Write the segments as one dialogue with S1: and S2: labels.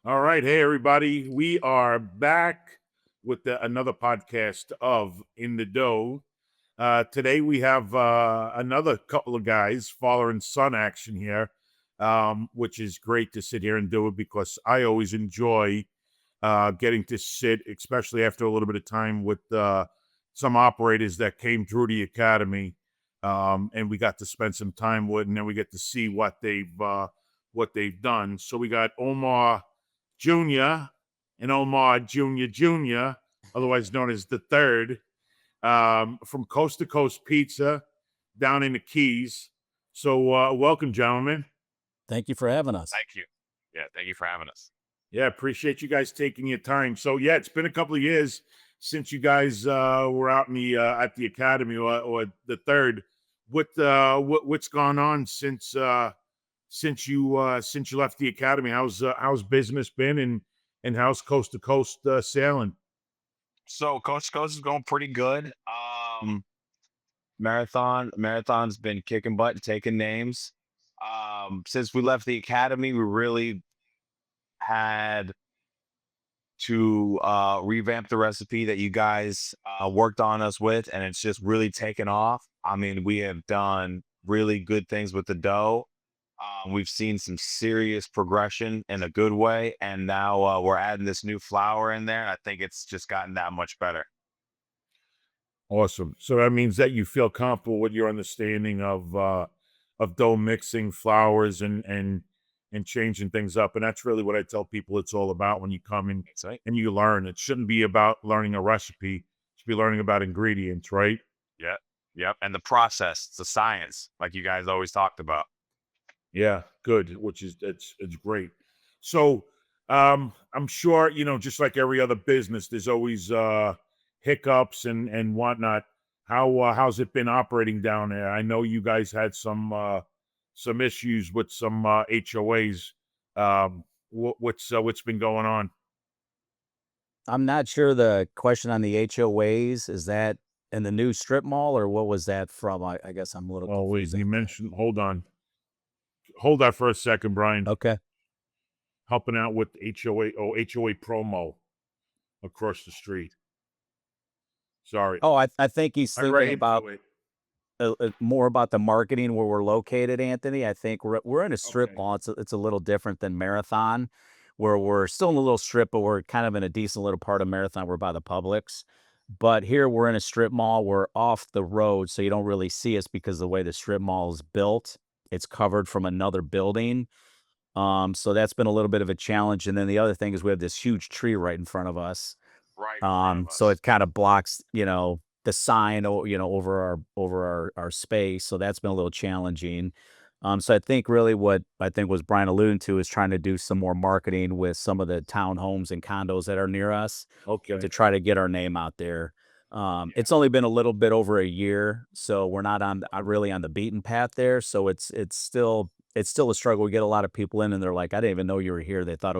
S1: All right. Hey, everybody. We are back with another podcast of In the Dough. Today we have another couple of guys, father and son action here, which is great to sit here and do it because I always enjoy getting to sit, especially after a little bit of time with some operators that came through the academy. And we got to spend some time with, and then we get to see what they've done. So we got Omar Jr. and Omar Jr., otherwise known as the third, from Coast to Coast Pizza down in the Keys. So, welcome, gentlemen.
S2: Thank you for having us.
S3: Thank you. Yeah, thank you for having us.
S1: Yeah, appreciate you guys taking your time. So, yeah, it's been a couple of years since you guys were out in the at the academy or the third. What's gone on since you left the academy? How's business been and how's Coast to Coast sailing?
S3: So Coast to Coast is going pretty good. Marathon's been kicking butt and taking names. Since we left the academy, we really had to revamp the recipe that you guys worked on us with, and it's just really taken off. I mean, we have done really good things with the dough. We've seen some serious progression in a good way, and now we're adding this new flour in there. I think it's just gotten that much better.
S1: Awesome. So that means that you feel comfortable with your understanding of dough mixing, flours, and changing things up. And that's really what I tell people it's all about when you come in
S3: That's right.
S1: and you learn. It shouldn't be about learning a recipe. It should be learning about ingredients, right?
S3: Yeah. Yep. And the process, the science, like you guys always talked about.
S1: Yeah, good. Which is it's great. So I'm sure, just like every other business, there's always hiccups and whatnot. How's it been operating down there? I know you guys had some issues with some HOAs. What's been going on?
S2: I'm not sure the question on the HOAs, is that in the new strip mall or what was that from? I guess I'm a little
S1: Well, wait,
S2: confused
S1: you
S2: on that.
S1: mentioned. Hold that for a second, Brian.
S2: Okay.
S1: Helping out with HOA. Oh, HOA promo across the street. Sorry,
S2: Oh, I think he's
S1: I
S2: thinking
S1: ran
S2: about
S1: into it.
S2: more about the marketing where we're located, Anthony. I think we're in a strip
S1: Okay.
S2: mall. It's a little different than Marathon, where we're still in a little strip, but we're kind of in a decent little part of Marathon. We're by the Publix. But here we're in a strip mall. We're off the road, so you don't really see us because of the way the strip mall is built. It's covered from another building. So that's been a little bit of a challenge. And then the other thing is we have this huge tree right in front of us.
S3: Right in front of
S2: So
S3: us.
S2: it kind of blocks, the sign, over our space. So that's been a little challenging. So I think really what I think was Brian alluding to is trying to do some more marketing with some of the townhomes and condos that are near us
S1: Okay.
S2: to try to get our name out there.
S3: Yeah.
S2: It's only been a little bit over a year, so we're not really on the beaten path there. So it's still a struggle. We get a lot of people in, and they're like, "I didn't even know you were here." They thought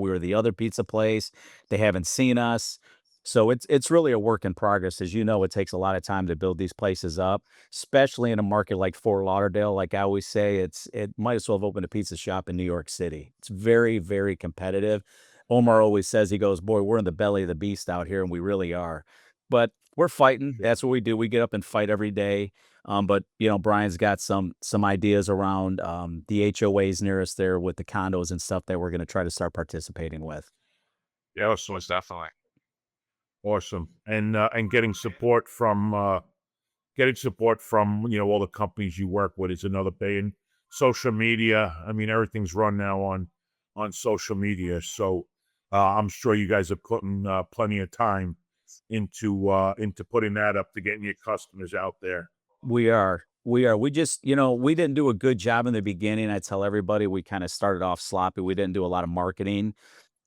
S2: we were the other pizza place. They haven't seen us. So it's really a work in progress. As you know, it takes a lot of time to build these places up, especially in a market like Fort Lauderdale. Like I always say, it might as well have opened a pizza shop in New York City. It's very, very competitive. Omar always says, he goes, "Boy, we're in the belly of the beast out here," and we really are. But we're fighting. That's what we do. We get up and fight every day. But Brian's got some ideas around the HOAs near us there with the condos and stuff that we're going to try to start participating with.
S1: Yeah, so
S3: Most definitely.
S1: awesome. And getting support from all the companies you work with is another thing. And social media. I mean, everything's run now on social media. So I'm sure you guys are putting plenty of time into putting that up to getting your customers out there.
S2: We are. We are. We just, we didn't do a good job in the beginning. I tell everybody we kind of started off sloppy. We didn't do a lot of marketing.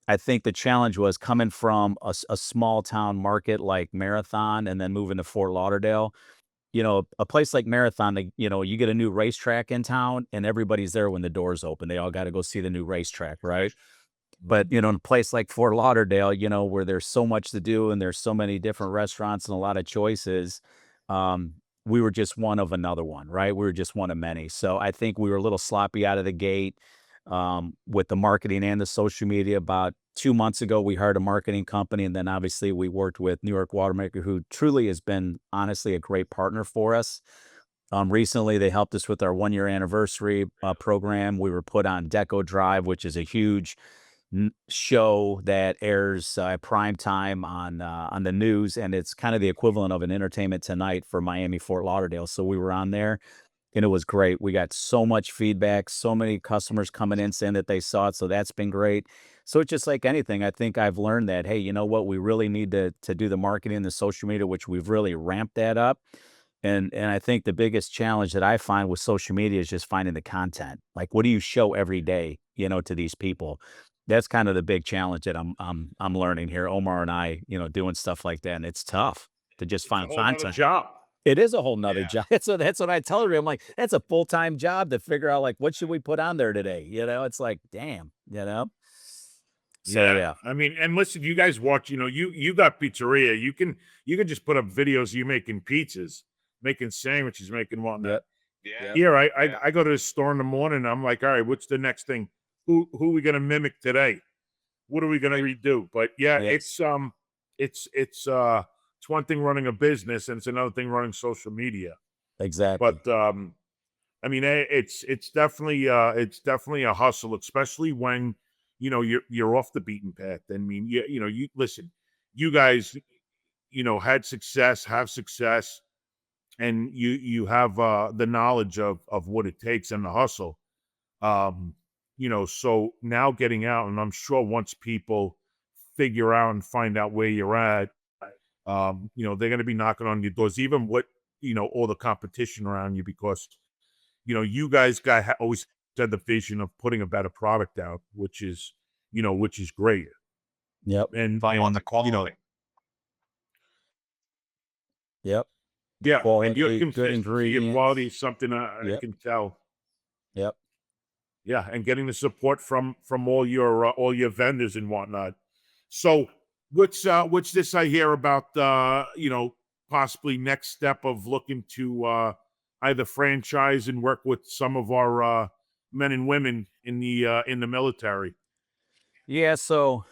S2: I think the challenge was coming from a small town market like Marathon and then moving to Fort Lauderdale. A place like Marathon, you get a new racetrack in town and everybody's there when the doors open. They all got to go see the new racetrack, right? But, in a place like Fort Lauderdale, where there's so much to do and there's so many different restaurants and a lot of choices, um, we were just one of another one, right? We were just one of many. So I think we were a little sloppy out of the gate. with the marketing and the social media. About 2 months ago, we hired a marketing company, and then obviously we worked with New York WaterMaker, who truly has been honestly a great partner for us. Recently, they helped us with our 1 year anniversary program. We were put on Deco Drive, which is a huge show that airs at prime time on the news, and it's kind of the equivalent of an Entertainment Tonight for Miami, Fort Lauderdale. So we were on there, and it was great. We got so much feedback, so many customers coming in saying that they saw it. So that's been great. So it's just like anything. I think I've learned that, hey, you know what? We really need to do the marketing and the social media, which we've really ramped that up. And I think the biggest challenge that I find with social media is just finding the content. Like, what do you show every day, to these people? That's kind of the big challenge that I'm learning here. Omar and I, doing stuff like that, and it's tough to just
S1: It's a
S2: find
S1: whole nother
S2: content.
S1: job.
S2: It is a whole nother
S3: Yeah.
S2: job. That's what I tell her. I'm like, that's a full-time job to figure out, like, what should we put on there today? It's like, damn. So
S1: Yeah,
S2: yeah.
S1: I mean, and listen, you guys watch. You got pizzeria. You can just put up videos of you making pizzas, making sandwiches, making whatnot.
S2: Yep.
S3: Yeah.
S1: Here, I
S3: Yeah.
S1: I go to the store in the morning. And I'm like, all right, what's the next thing? Who are we gonna mimic today? What are we gonna redo? But yeah,
S2: Yes.
S1: it's one thing running a business, and it's another thing running social media.
S2: Exactly.
S1: But I mean, it's definitely a hustle, especially when you're off the beaten path. I mean, you listen, you guys, had success, have success, and you have the knowledge of what it takes and the hustle. So now getting out, and I'm sure once people figure out and find out where you're at, they're going to be knocking on your doors, even with all the competition around you, because you guys always had the vision of putting a better product out, which is great.
S2: Yep.
S1: And
S3: Value on the quality.
S2: Yep.
S1: yeah, and your
S2: Quality, good
S1: consistency, your quality
S2: ingredients.
S1: is something I
S2: Yep.
S1: can tell.
S2: Yep.
S1: Yeah, and getting the support from all your vendors and whatnot. So what's this I hear about possibly next step of looking to either franchise and work with some of our men and women in the military.
S2: Yeah. So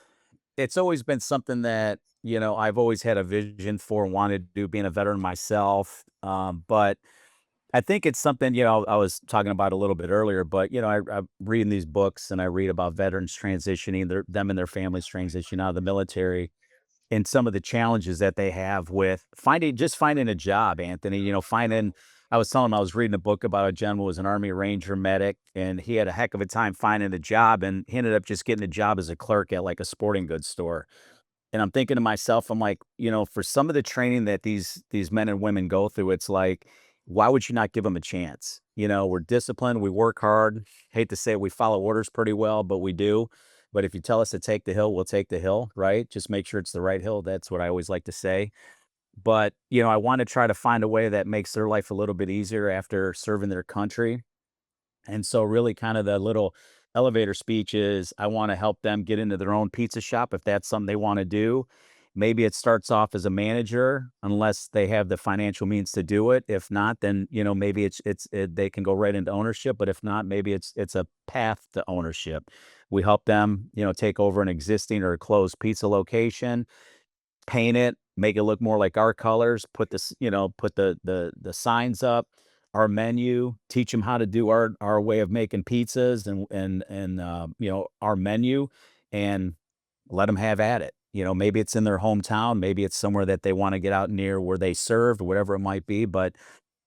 S2: it's always been something that, I've always had a vision for and wanted to do, being a veteran myself. But I think it's something, I was talking about a little bit earlier, but, I'm reading these books and I read about veterans transitioning, them and their families transitioning out of the military, and some of the challenges that they have with finding a job, Anthony. I was telling him I was reading a book about a gentleman who was an Army Ranger medic, and he had a heck of a time finding a job, and he ended up just getting a job as a clerk at like a sporting goods store. And I'm thinking to myself, I'm like, for some of the training that these men and women go through, it's like, why would you not give them a chance? We're disciplined, we work hard. Hate to say it, we follow orders pretty well, but we do. But if you tell us to take the hill, we'll take the hill, right? Just make sure it's the right hill. That's what I always like to say. But, I want to try to find a way that makes their life a little bit easier after serving their country. And so really kind of the little elevator speech is I want to help them get into their own pizza shop if that's something they want to do. Maybe it starts off as a manager unless they have the financial means to do it. If not, then maybe they can go right into ownership. But if not, maybe it's a path to ownership. We help them, take over an existing or a closed pizza location, paint it, make it look more like our colors, put the signs up, our menu, teach them how to do our way of making pizzas and our menu, and let them have at it. Maybe it's in their hometown, maybe it's somewhere that they want to get out near where they served, whatever it might be, but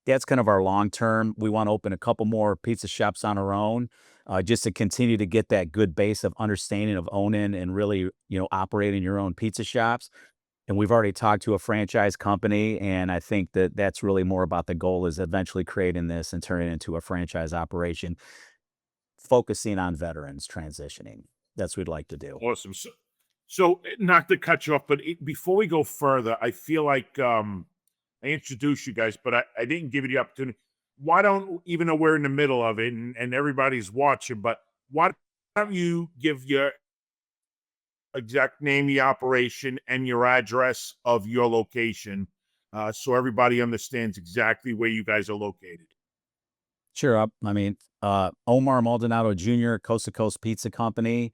S2: that's kind of our long term. We want to open a couple more pizza shops on our own, just to continue to get that good base of understanding of owning and really, operating your own pizza shops. And we've already talked to a franchise company, and I think that that's really more about the goal is eventually creating this and turning it into a franchise operation, focusing on veterans transitioning. That's what we'd like to do.
S1: Awesome. So not to cut you off, but before we go further, I feel like I introduced you guys, but I didn't give you the opportunity. Why don't, even though we're in the middle of it and everybody's watching, but why don't you give your exact name, the operation, and your address of your location, so everybody understands exactly where you guys are located?
S2: Sure. I mean, Omar Maldonado Jr., Coast to Coast Pizza Company.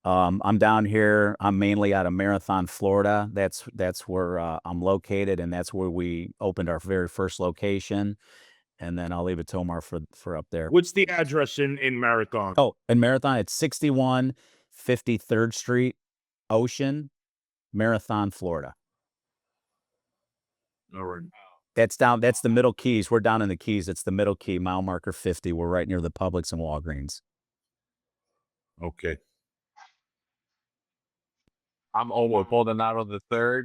S2: I'm down here. I'm mainly out of Marathon, Florida. That's where I'm located, and that's where we opened our very first location. And then I'll leave it to Omar for up there.
S1: What's the address in Marathon?
S2: Oh, in Marathon, it's 6153rd Street, Ocean, Marathon, Florida.
S1: All right.
S2: That's the Middle Keys. We're down in the Keys. It's the Middle Key, mile marker 50. We're right near the Publix and Walgreens.
S1: Okay.
S3: I'm Omar Maldonado III.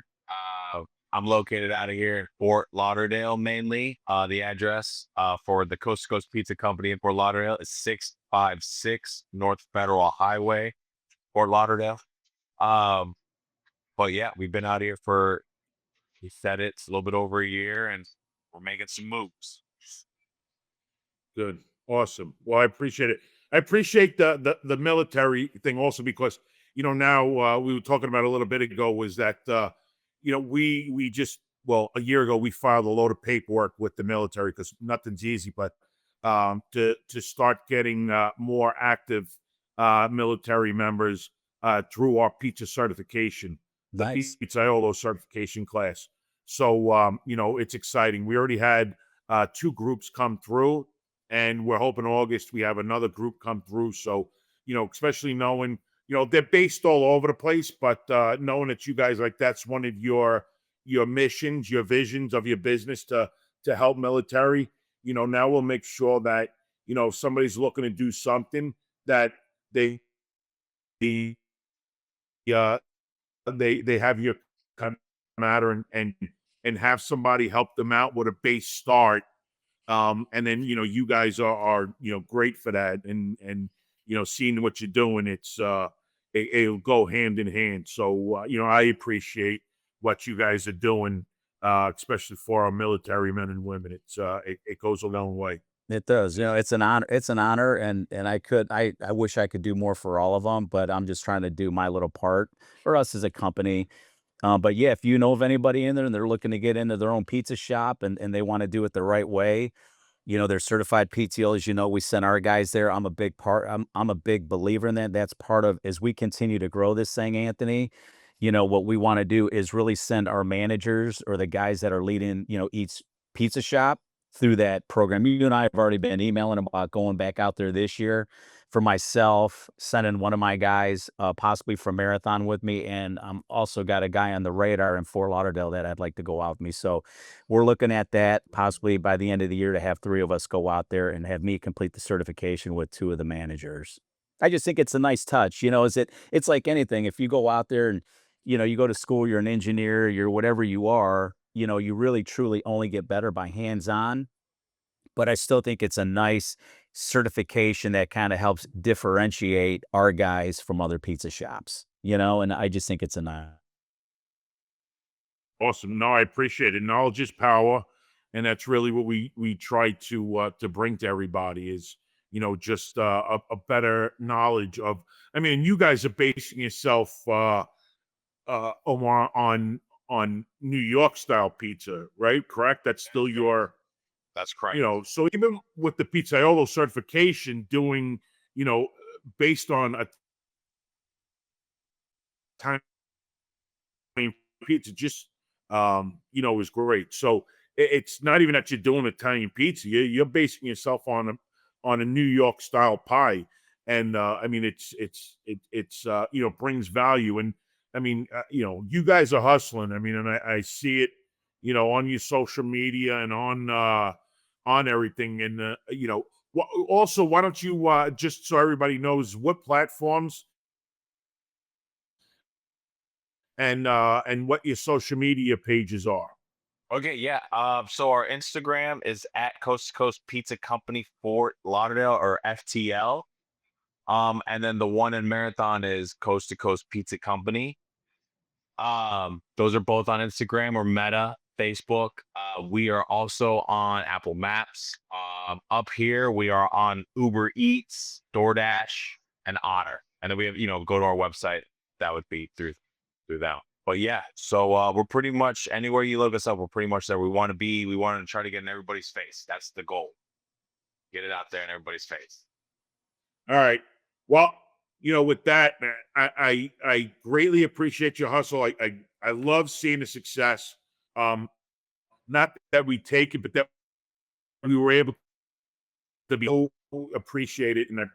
S3: I'm located out of here in Fort Lauderdale mainly. The address for the Coast to Coast Pizza Company in Fort Lauderdale is 656 North Federal Highway, Fort Lauderdale. Um, but yeah, we've been out here for, you said it's a little bit over a year, and we're making some moves.
S1: Good. Awesome. Well, I appreciate it. I appreciate the military thing also because now we were talking about a little bit ago was that we just a year ago we filed a load of paperwork with the military because nothing's easy, but to start getting more active military members through our pizza certification, the
S2: Nice.
S1: Pizzaiolo certification class. So it's exciting. We already had two groups come through, and we're hoping August we have another group come through. So, especially knowing, they're based all over the place, but knowing that you guys that's one of your missions, your visions of your business to help military. Now we'll make sure that if somebody's looking to do something that they the they have your come matter and have somebody help them out with a base start, and then you guys are great for that, and seeing what you're doing, it'll go hand in hand. So I appreciate what you guys are doing, especially for our military men and women. It goes a long way.
S2: It does. It's an honor. It's an honor, and I wish I could do more for all of them, but I'm just trying to do my little part for us as a company. But yeah, if you know of anybody in there and they're looking to get into their own pizza shop and they want to do it the right way, they're certified PTOs. We send our guys there. I'm a big believer in that. That's part of as we continue to grow this thing, Anthony. What we want to do is really send our managers or the guys that are leading, each pizza shop through that program. You and I have already been emailing about going back out there this year. For myself, sending one of my guys, possibly from Marathon with me, and I'm also got a guy on the radar in Fort Lauderdale that I'd like to go out with me. So we're looking at that possibly by the end of the year to have three of us go out there and have me complete the certification with two of the managers. I just think it's a nice touch. It's like anything. If you go out there and you go to school, you're an engineer, you're whatever you are, you really truly only get better by hands-on. But I still think it's a nice certification that kind of helps differentiate our guys from other pizza shops, and I just think it's a nice.
S1: Awesome. No, I appreciate it. Knowledge is power, and that's really what we try to bring to everybody is just a better knowledge of. I mean, you guys are basing yourself, Omar, on New York style pizza, right? Correct. That's still your
S3: That's correct.
S1: So even with the Pizzaiolo certification, doing based on a time pizza just is great. So it's not even that you're doing Italian pizza. You're basing yourself on a New York style pie, and I mean it's brings value. And I mean you guys are hustling. I mean, and I see it on your social media and on everything. And also, why don't you just so everybody knows what platforms and what your social media pages are.
S3: Okay, yeah. So our Instagram is at Coast to Coast Pizza Company Fort Lauderdale, or FTL. And then the one in Marathon is Coast to Coast Pizza Company. Those are both on Instagram or Meta, Facebook. We are also on Apple Maps. Up here we are on Uber Eats, DoorDash, and Otter. And then we have, go to our website. That would be through that. But yeah, so we're pretty much anywhere you look us up, we're pretty much there. We want to try to get in everybody's face. That's the goal. get it out there in everybody's face.
S1: All right. Well, with that, man, I greatly appreciate your hustle. I love seeing the success. Not that we take it, but that we were able to be so appreciated in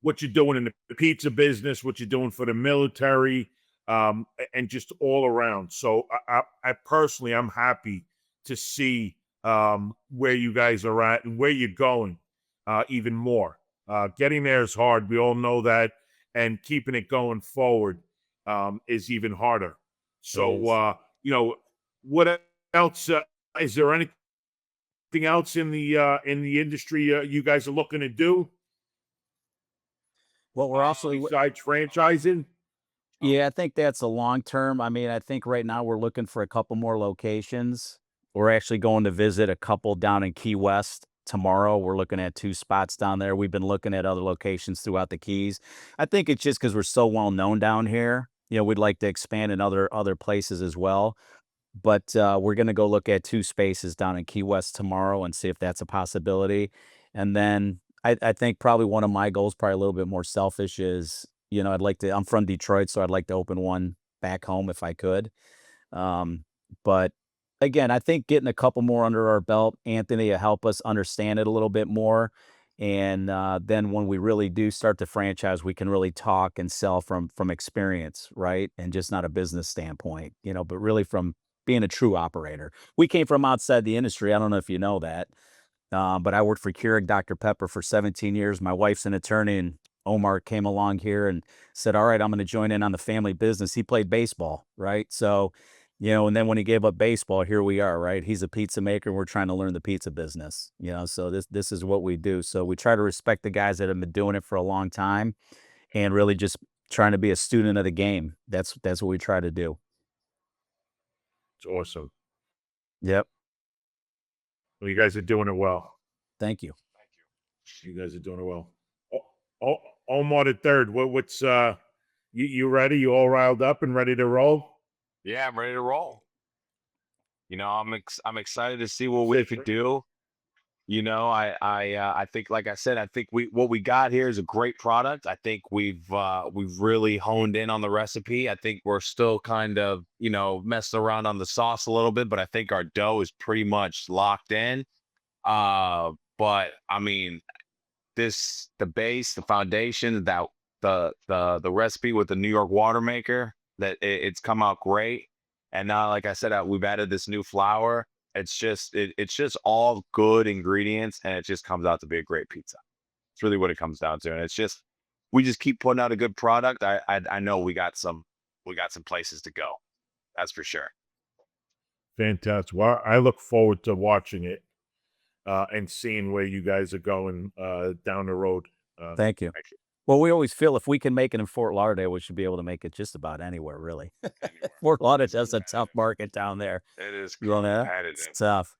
S1: what you're doing in the pizza business, what you're doing for the military, and just all around. So I personally, I'm happy to see where you guys are at and where you're going even more. Getting there is hard. We all know that. And keeping it going forward is even harder. So, what else? Is there anything else in the industry you guys are looking to do?
S2: Well, we're also
S1: Besides franchising?
S2: yeah, I think that's a long term. I mean, I think right now we're looking for a couple more locations. We're actually going to visit a couple down in Key West tomorrow. We're looking at 2 spots down there. We've been looking at other locations throughout the Keys. I think it's just because we're so well known down here. We'd like to expand in other places as well. But we're going to go look at 2 spaces down in Key West tomorrow and see if that's a possibility. And then I think probably one of my goals, probably a little bit more selfish, is I'm from Detroit, so I'd like to open one back home if I could. But again, I think getting a couple more under our belt, Anthony, will help us understand it a little bit more. And then when we really do start the franchise, we can really talk and sell from experience, right? And just not a business standpoint, but really from being a true operator. We came from outside the industry. I don't know if you know that, but I worked for Keurig Dr. Pepper for 17 years. My wife's an attorney, and Omar came along here and said, all right, I'm going to join in on the family business. He played baseball, right? So, and then when he gave up baseball, here we are, right? He's a pizza maker. And we're trying to learn the pizza business, so this is what we do. So we try to respect the guys that have been doing it for a long time and really just trying to be a student of the game. That's what we try to do.
S1: It's awesome.
S2: Yep.
S1: Well, you guys are doing it well.
S2: Thank you.
S1: You guys are doing it well. Omar the third. What's you ready? You all riled up and ready to roll?
S3: Yeah, I'm ready to roll. I'm excited to see what we could do. I think, like I said, I think what we got here is a great product. I think we've really honed in on the recipe. I think we're still kind of messing around on the sauce a little bit, but I think our dough is pretty much locked in. But I mean, the base, the foundation, that the recipe with the New York WaterMaker, that it's come out great. And now, like I said, we've added this new flour. It's just all good ingredients, and it just comes out to be a great pizza. It's really what it comes down to. And it's just, we just keep putting out a good product. I know we got some places to go. That's for sure.
S1: Fantastic. Well, I look forward to watching it and seeing where you guys are going down the road.
S2: Thank you. Well, we always feel if we can make it in Fort Lauderdale, we should be able to make it just about anywhere, really. Fort Lauderdale's a tough market down there.
S3: It is
S2: competitive. It's tough.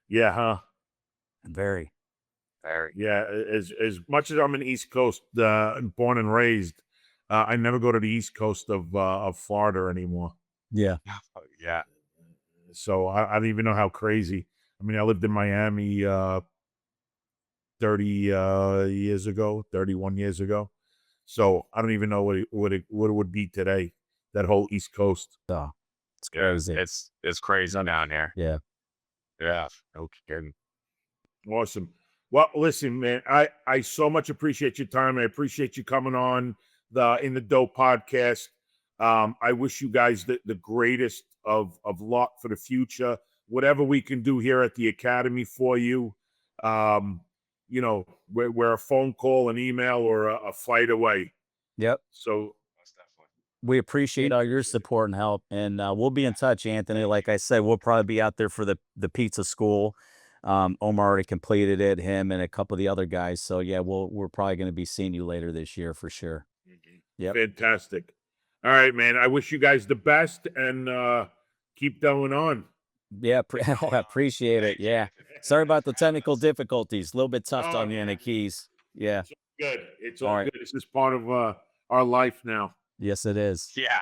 S1: Yeah, huh?
S2: Very.
S1: Yeah, as much as I'm an East Coast born and raised, I never go to the East Coast of Florida anymore.
S2: Yeah.
S3: Yeah.
S1: So I don't even know how crazy. I mean, I lived in Miami 30 years ago, 31 years ago. So I don't even know what it would be today. That whole East Coast.
S2: Oh,
S3: it's crazy. It's crazy down here.
S2: Yeah.
S3: Yeah. No kidding.
S1: Awesome. Well, listen, man, I so much appreciate your time. I appreciate you coming on the In the Dough podcast. I wish you guys the greatest of luck for the future. Whatever we can do here at the Academy for you, we're a phone call, an email, or a flight away.
S2: Yep.
S1: So
S2: we appreciate all your support and help, and we'll be in touch, Anthony. Like I said, we'll probably be out there for the pizza school. Omar already completed it, him and a couple of the other guys. So yeah, we're probably going to be seeing you later this year for sure.
S1: Yeah. Fantastic. All right, man. I wish you guys the best and keep going on.
S2: Yeah, I appreciate it. Yeah. Sorry about the technical difficulties. A little bit tough on you in the Keys. Yeah.
S1: It's all good. It's all good. It's just part of our life now.
S2: Yes, it is.
S3: Yeah.